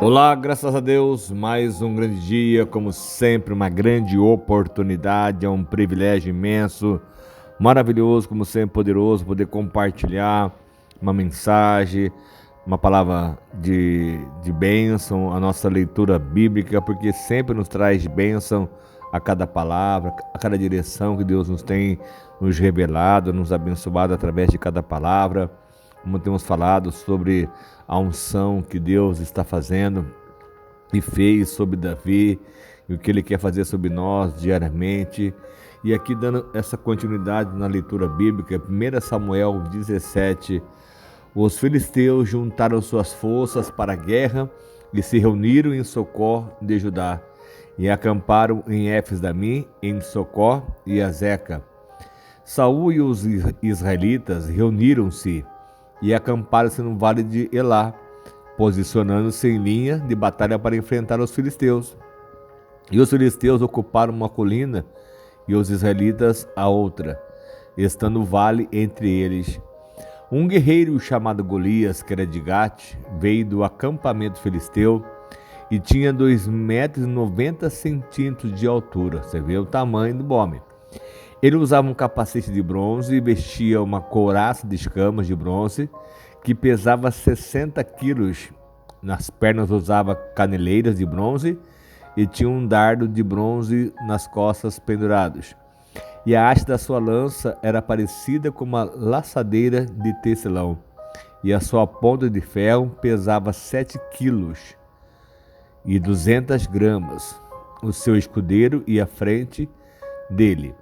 Olá, graças a Deus, mais um grande dia, como sempre, uma grande oportunidade, é um privilégio imenso, maravilhoso, como sempre, poderoso, poder compartilhar uma mensagem, uma palavra de bênção, a nossa leitura bíblica, porque sempre nos traz bênção a cada palavra, a cada direção que Deus nos tem nos revelado, nos abençoado através de cada palavra. Como temos falado sobre a unção que Deus está fazendo e fez sobre Davi e o que ele quer fazer sobre nós diariamente. E aqui dando essa continuidade na leitura bíblica, 1 Samuel 17, os filisteus juntaram suas forças para a guerra e se reuniram em Socó de Judá e acamparam em Éfes-Damim, em Socó e Azeca. Saul e os israelitas reuniram-se e acamparam-se no vale de Elá, posicionando-se em linha de batalha para enfrentar os filisteus. E os filisteus ocuparam uma colina e os israelitas a outra, estando o vale entre eles. Um guerreiro chamado Golias, que era de Gate, veio do acampamento filisteu e tinha 2,90 m de altura. Você vê o tamanho do homem. Ele usava um capacete de bronze e vestia uma couraça de escamas de bronze que pesava 60 quilos. Nas pernas usava caneleiras de bronze e tinha um dardo de bronze nas costas pendurados. E a haste da sua lança era parecida com uma laçadeira de tecelão. E a sua ponta de ferro pesava 7 quilos e 200 gramas. O seu escudeiro ia à frente dele.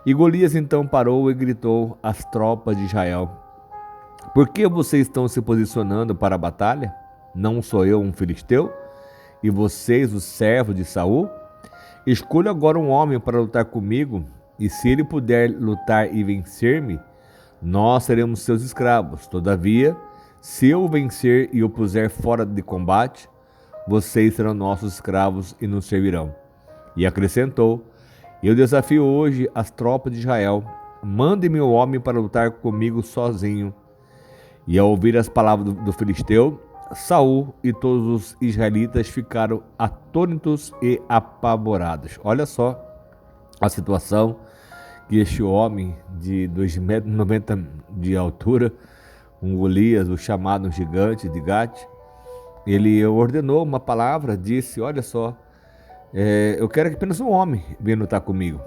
E Golias então parou e gritou às tropas de Israel: Por que vocês estão se posicionando para a batalha? Não sou eu um filisteu? E vocês, os servos de Saul? Escolha agora um homem para lutar comigo, e se ele puder lutar e vencer-me, nós seremos seus escravos. Todavia, se eu o vencer e o puser fora de combate, vocês serão nossos escravos e nos servirão. E acrescentou: Eu desafio hoje as tropas de Israel. Mande-me um homem para lutar comigo sozinho. E ao ouvir as palavras do filisteu, Saul e todos os israelitas ficaram atônitos e apavorados. Olha só a situação que este homem de 2,90 m de altura, um Golias, o chamado gigante de Gate, ele ordenou uma palavra, disse: Olha só, eu quero que apenas um homem venha lutar comigo,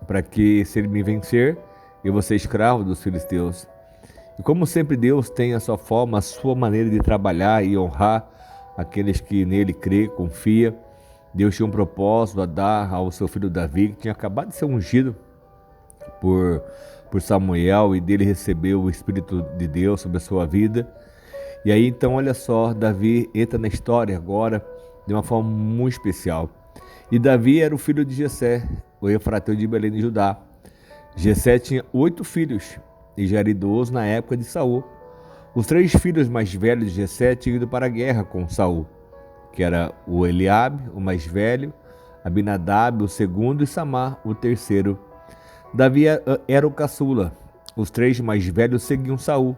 para que, se ele me vencer, eu vou ser escravo dos filisteus. E como sempre, Deus tem a sua forma, a sua maneira de trabalhar e honrar aqueles que nele crê, confia. Deus tinha um propósito a dar ao seu filho Davi, que tinha acabado de ser ungido por Samuel, e dele recebeu o Espírito de Deus sobre a sua vida. E aí então, olha só, Davi entra na história agora de uma forma muito especial. E Davi era o filho de Jessé, o efrateu de Belém de Judá. Jessé tinha 8 filhos e já era idoso na época de Saul. Os 3 filhos mais velhos de Jessé tinham ido para a guerra com Saul, que era o Eliabe, o mais velho, Abinadab, o segundo, e Samar, o terceiro. Davi era o caçula. Os 3 mais velhos seguiam Saul.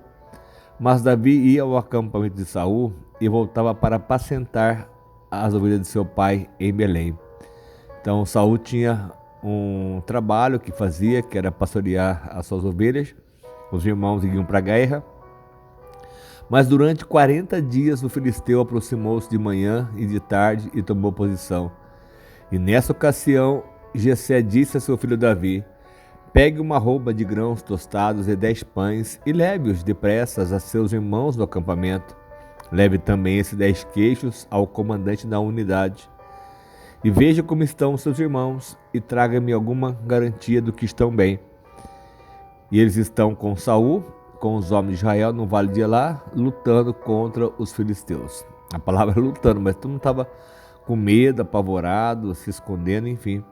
Mas Davi ia ao acampamento de Saul e voltava para apacentar as ovelhas de seu pai em Belém. Então Saul tinha um trabalho que fazia, que era pastorear as suas ovelhas. Os irmãos iam para a guerra. Mas durante 40 dias o filisteu aproximou-se de manhã e de tarde e tomou posição. E nessa ocasião Jessé disse a seu filho Davi: Pegue uma roupa de grãos tostados e 10 pães e leve-os depressa a seus irmãos do acampamento. Leve também esses 10 queijos ao comandante da unidade. E veja como estão seus irmãos e traga-me alguma garantia do que estão bem. E eles estão com Saul, com os homens de Israel no vale de Elá, lutando contra os filisteus. A palavra é lutando, mas todo mundo estava com medo, apavorado, se escondendo, enfim.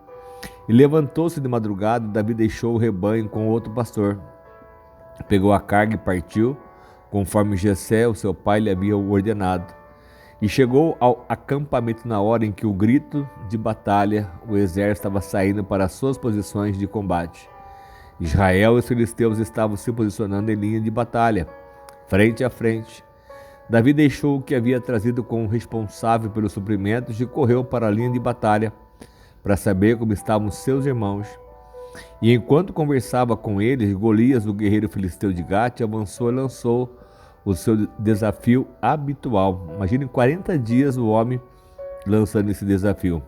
E levantou-se de madrugada, e Davi deixou o rebanho com outro pastor. Pegou a carga e partiu, conforme Jessé, o seu pai, lhe havia ordenado. E chegou ao acampamento na hora em que o grito de batalha, o exército estava saindo para as suas posições de combate. Israel e os filisteus estavam se posicionando em linha de batalha, frente a frente. Davi deixou o que havia trazido como responsável pelos suprimentos e correu para a linha de batalha para saber como estavam seus irmãos. E enquanto conversava com eles, Golias, o guerreiro filisteu de Gate, avançou e lançou o seu desafio habitual. Imagine 40 dias o homem lançando esse desafio.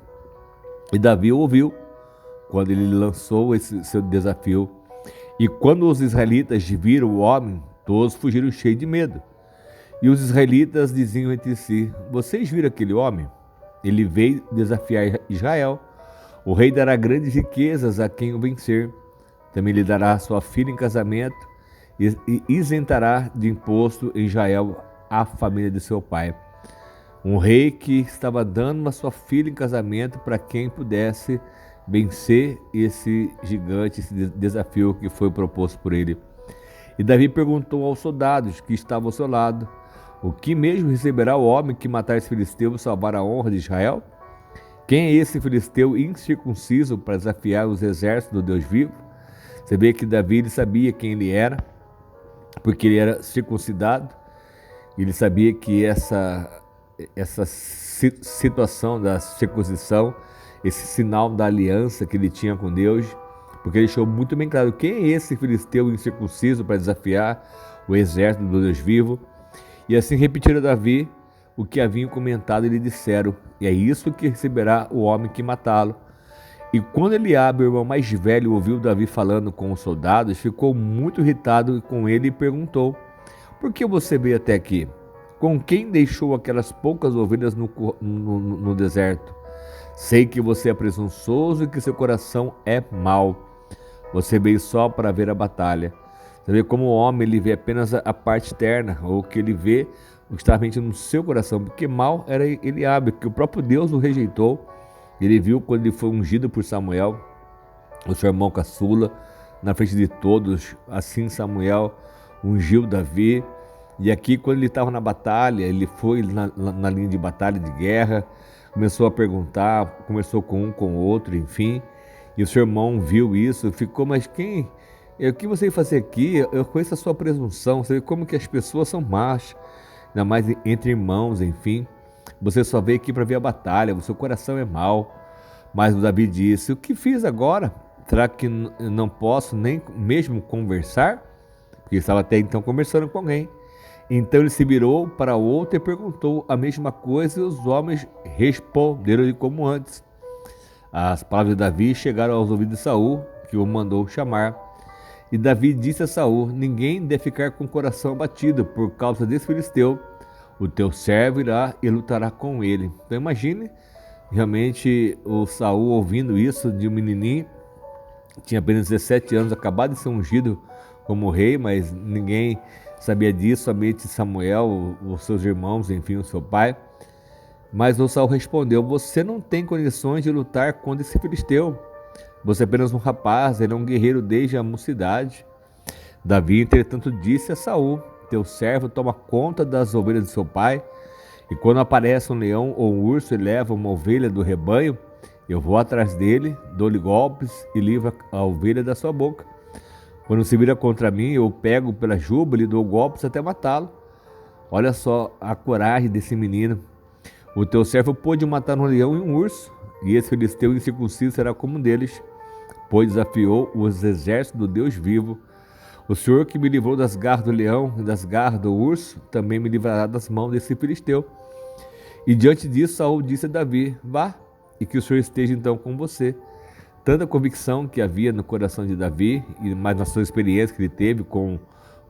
E Davi ouviu quando ele lançou esse seu desafio. E quando os israelitas viram o homem, todos fugiram cheios de medo. E os israelitas diziam entre si: vocês viram aquele homem? Ele veio desafiar Israel. O rei dará grandes riquezas a quem o vencer. Também lhe dará sua filha em casamento e isentará de imposto em Israel a família de seu pai. Um rei que estava dando a sua filha em casamento para quem pudesse vencer esse gigante, esse desafio que foi proposto por ele. E Davi perguntou aos soldados que estavam ao seu lado: o que mesmo receberá o homem que matar esse filisteu e salvar a honra de Israel? Quem é esse filisteu incircunciso para desafiar os exércitos do Deus vivo? Você vê que Davi ele sabia quem ele era, porque ele era circuncidado. Ele sabia que essa situação da circuncisão, esse sinal da aliança que ele tinha com Deus, porque ele deixou muito bem claro quem é esse filisteu incircunciso para desafiar o exército do Deus vivo. E assim repetiram a Davi o que haviam comentado e lhe disseram: e é isso que receberá o homem que matá-lo. E quando Eliabe, o irmão mais velho, ouviu Davi falando com os soldados, ficou muito irritado com ele e perguntou: por que você veio até aqui? Com quem deixou aquelas poucas ovelhas no deserto? Sei que você é presunçoso e que seu coração é mau. Você veio só para ver a batalha. Você vê como o homem ele vê apenas a parte externa, ou que ele vê o que está no seu coração, porque mal era Eliabe, que o próprio Deus o rejeitou. Ele viu quando ele foi ungido por Samuel, o seu irmão caçula, na frente de todos. Assim Samuel ungiu Davi. E aqui, quando ele estava na batalha, ele foi na linha de batalha de guerra, começou a perguntar, conversou com um, com o outro, enfim. E o seu irmão viu isso, ficou: mas quem? O que você vai fazer aqui? Eu conheço a sua presunção. Você vê como que as pessoas são más, ainda mais entre irmãos, enfim. Você só veio aqui para ver a batalha, o seu coração é mau. Mas o Davi disse: o que fiz agora? Será que não posso nem mesmo conversar? Porque estava até então conversando com alguém. Então ele se virou para outro e perguntou a mesma coisa, e os homens responderam-lhe como antes. As palavras de Davi chegaram aos ouvidos de Saul, que o mandou chamar. E Davi disse a Saul: ninguém deve ficar com o coração abatido por causa desse filisteu. O teu servo irá e lutará com ele. Então imagine, realmente, o Saul ouvindo isso de um menininho, tinha apenas 17 anos, acabado de ser ungido como rei, mas ninguém sabia disso, somente Samuel, os seus irmãos, enfim, o seu pai. Mas o Saul respondeu: você não tem condições de lutar contra esse filisteu. Você é apenas um rapaz, ele é um guerreiro desde a mocidade. Davi, entretanto, disse a Saul: teu servo toma conta das ovelhas de seu pai, e quando aparece um leão ou um urso e leva uma ovelha do rebanho, eu vou atrás dele, dou-lhe golpes e livro a ovelha da sua boca. Quando se vira contra mim, eu pego pela juba e lhe dou golpes até matá-lo. Olha só a coragem desse menino. O teu servo pôde matar um leão e um urso, e esse filisteu incircunciso será como um deles, pois desafiou os exércitos do Deus vivo. O Senhor que me livrou das garras do leão e das garras do urso, também me livrará das mãos desse filisteu. E diante disso, Saul disse a Davi: vá, e que o Senhor esteja então com você. Tanta convicção que havia no coração de Davi, e mais na sua experiência que ele teve com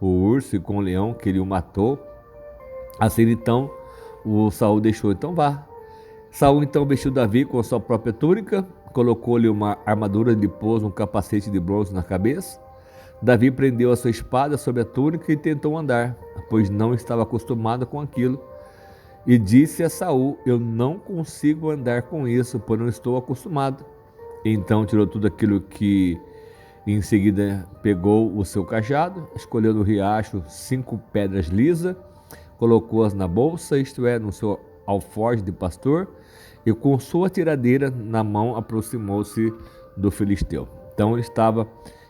o urso e com o leão, que ele o matou. Assim então, o Saul deixou: então vá. Saul então vestiu Davi com a sua própria túnica, colocou-lhe uma armadura e lhe pôs um capacete de bronze na cabeça. Davi prendeu a sua espada sobre a túnica e tentou andar, pois não estava acostumado com aquilo. E disse a Saul: eu não consigo andar com isso, pois não estou acostumado. Então tirou tudo aquilo que em seguida pegou o seu cajado, escolheu no riacho 5 pedras lisas, colocou-as na bolsa, isto é, no seu alforje de pastor, e com sua tiradeira na mão aproximou-se do filisteu. Então ele estava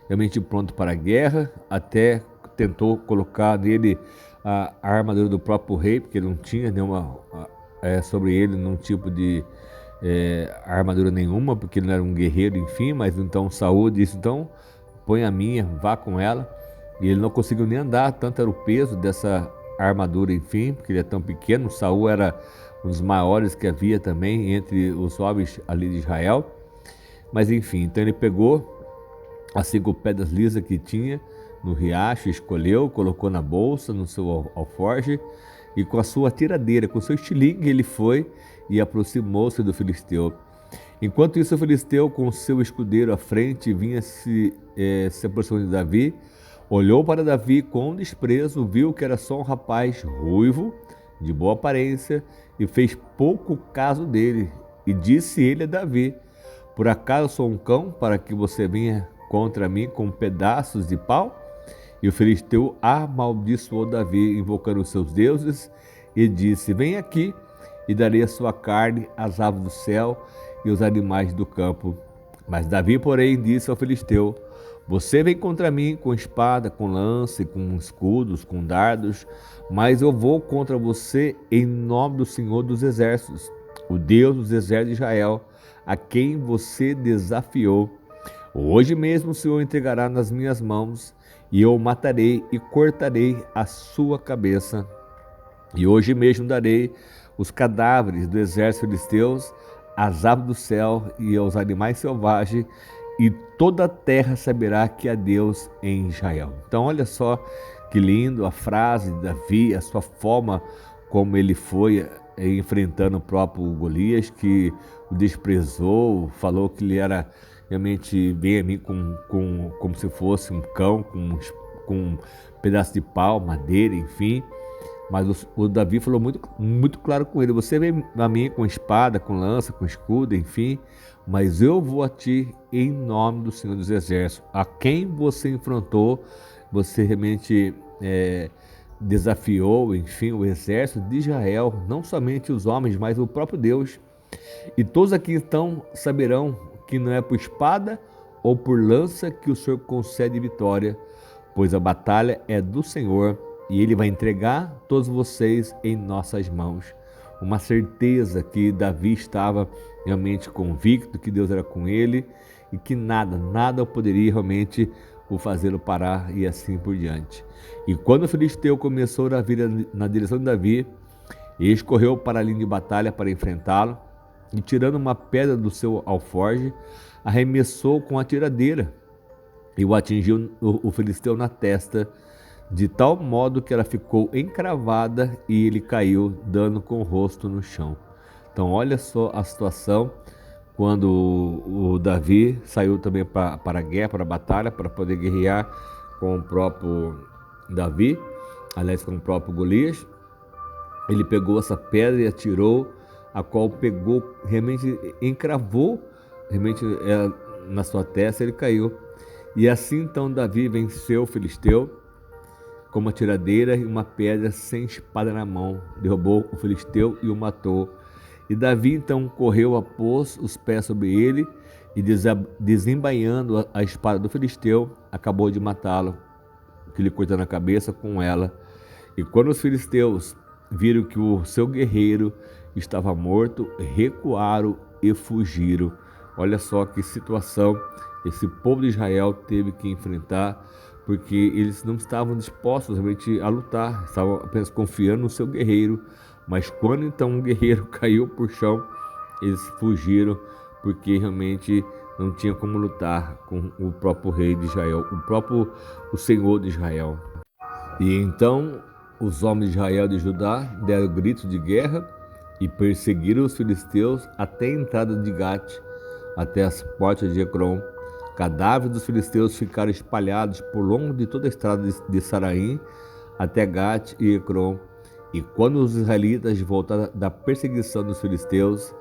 realmente pronto para a guerra, até tentou colocar nele a armadura do próprio rei, porque ele não tinha nenhuma sobre ele nenhum tipo de armadura nenhuma, porque ele não era um guerreiro, enfim. Mas então Saul disse: então põe a minha, vá com ela. E ele não conseguiu nem andar, tanto era o peso dessa armadura, enfim, porque ele é tão pequeno. Saul era um dos maiores que havia também entre os homens ali de Israel. Mas enfim, então ele pegou as 5 pedras lisas que tinha no riacho, escolheu, colocou na bolsa, no seu alforje, e com a sua tiradeira, com o seu estilingue, ele foi e aproximou-se do filisteu. Enquanto isso, o filisteu, com o seu escudeiro à frente, vinha se aproximando de Davi, olhou para Davi com desprezo, viu que era só um rapaz ruivo, de boa aparência, e fez pouco caso dele. E disse ele a Davi: por acaso sou um cão para que você venha contra mim com pedaços de pau? E o filisteu amaldiçoou Davi, invocando os seus deuses, e disse: vem aqui, e darei a sua carne às aves do céu e aos animais do campo. Mas Davi, porém, disse ao filisteu: você vem contra mim com espada, com lança, com escudos, com dardos, mas eu vou contra você em nome do Senhor dos Exércitos, o Deus dos exércitos de Israel, a quem você desafiou. Hoje mesmo o Senhor entregará nas minhas mãos, e eu o matarei e cortarei a sua cabeça. E hoje mesmo darei os cadáveres do exército filisteus às aves do céu e aos animais selvagens, e toda a terra saberá que há Deus em Israel. Então olha só que lindo a frase de Davi, a sua forma como ele foi enfrentando o próprio Golias, que o desprezou, falou que ele era realmente bem a mim como se fosse um cão, com um pedaço de pau, madeira, enfim. Mas o Davi falou muito claro com ele: você vem a mim com espada, com lança, com escudo, enfim, mas eu vou a ti em nome do Senhor dos Exércitos. A quem você enfrentou, você realmente desafiou, enfim, o exército de Israel, não somente os homens, mas o próprio Deus. E todos aqui então saberão que não é por espada ou por lança que o Senhor concede vitória, pois a batalha é do Senhor, e Ele vai entregar todos vocês em nossas mãos. Uma certeza que Davi estava realmente convicto que Deus era com ele e que nada poderia realmente o fazê-lo parar, e assim por diante. E quando o filisteu começou a vir na direção de Davi, ele correu para a linha de batalha para enfrentá-lo, e tirando uma pedra do seu alforje, arremessou com a tiradeira e o atingiu o filisteu na testa, de tal modo que ela ficou encravada e ele caiu, dando com o rosto no chão. Então olha só a situação, quando o Davi saiu também para a guerra, para a batalha, para poder guerrear com o próprio Davi, aliás, com o próprio Golias. Ele pegou essa pedra e atirou, a qual pegou, realmente encravou realmente na sua testa, ele caiu. E assim então Davi venceu o filisteu com uma tiradeira e uma pedra, sem espada na mão, derrubou o filisteu e o matou. E Davi então correu, pôs os pés sobre ele, e desembainhando a espada do filisteu, acabou de matá-lo, que lhe cortando a cabeça com ela. E quando os filisteus viram que o seu guerreiro estava morto, recuaram e fugiram. Olha só que situação esse povo de Israel teve que enfrentar, porque eles não estavam dispostos realmente a lutar, estavam apenas confiando no seu guerreiro. Mas quando então o guerreiro caiu por chão, eles fugiram, porque realmente não tinha como lutar com o próprio rei de Israel, o Senhor de Israel. E então os homens de Israel e de Judá deram gritos de guerra e perseguiram os filisteus até a entrada de Gate, até as portas de Ecrom. Cadáveres dos filisteus ficaram espalhados por longo de toda a estrada de Saraim até Gate e Ecrom. E quando os israelitas voltaram da perseguição dos filisteus,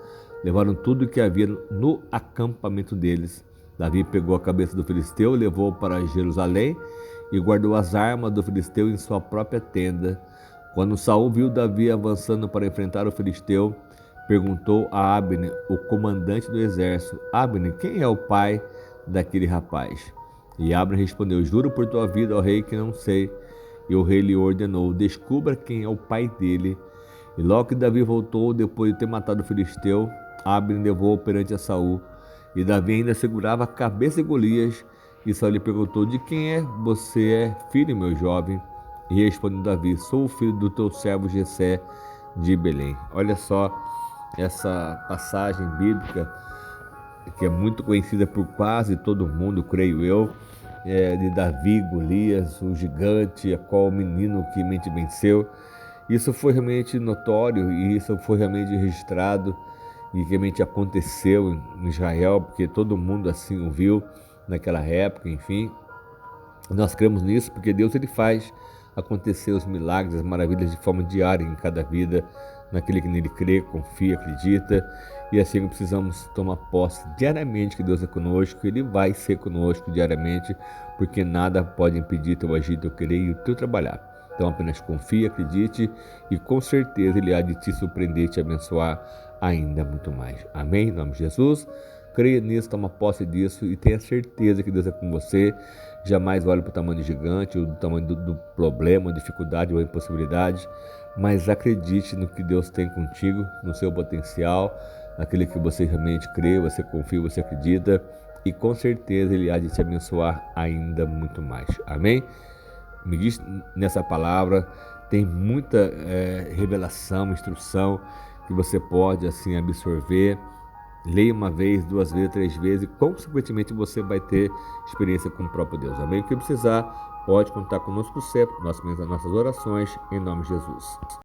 levaram tudo o que havia no acampamento deles. Davi pegou a cabeça do filisteu, levou para Jerusalém e guardou as armas do filisteu em sua própria tenda. Quando Saul viu Davi avançando para enfrentar o filisteu, perguntou a Abner, o comandante do exército: Abner, quem é o pai daquele rapaz? E Abner respondeu: juro por tua vida, ó rei, que não sei. E o rei lhe ordenou: descubra quem é o pai dele. E logo que Davi voltou, depois de ter matado o filisteu, Abner levou perante a Saul. E Davi ainda segurava a cabeça de Golias. E Saul lhe perguntou: de quem é você filho, meu jovem? E respondeu Davi: sou o filho do teu servo Jessé de Belém. Olha só essa passagem bíblica que é muito conhecida por quase todo mundo, creio eu, de Davi, Golias, o gigante, a qual o menino que mente venceu. Isso foi realmente notório e isso foi realmente registrado e realmente aconteceu em Israel, porque todo mundo assim o viu naquela época, enfim. Nós cremos nisso porque Deus ele faz acontecer os milagres, as maravilhas de forma diária em cada vida, naquele que nele crê, confia, acredita. E assim precisamos tomar posse diariamente que Deus é conosco, Ele vai ser conosco diariamente, porque nada pode impedir teu agir, teu querer e o teu trabalhar. Então apenas confia, acredite e com certeza Ele há de te surpreender, te abençoar ainda muito mais. Amém? Em nome de Jesus. Creia nisso, toma posse disso e tenha certeza que Deus é com você. Jamais olhe para o tamanho do gigante, ou do tamanho do problema, dificuldade ou impossibilidade, mas acredite no que Deus tem contigo, no seu potencial, naquele que você realmente crê, você confia, você acredita e com certeza Ele há de te abençoar ainda muito mais. Amém? Me diz nessa palavra, tem muita revelação, instrução que você pode assim absorver. Leia uma vez, duas vezes, três vezes e consequentemente você vai ter experiência com o próprio Deus. Amém? O que precisar, pode contar conosco sempre, nossas orações, em nome de Jesus.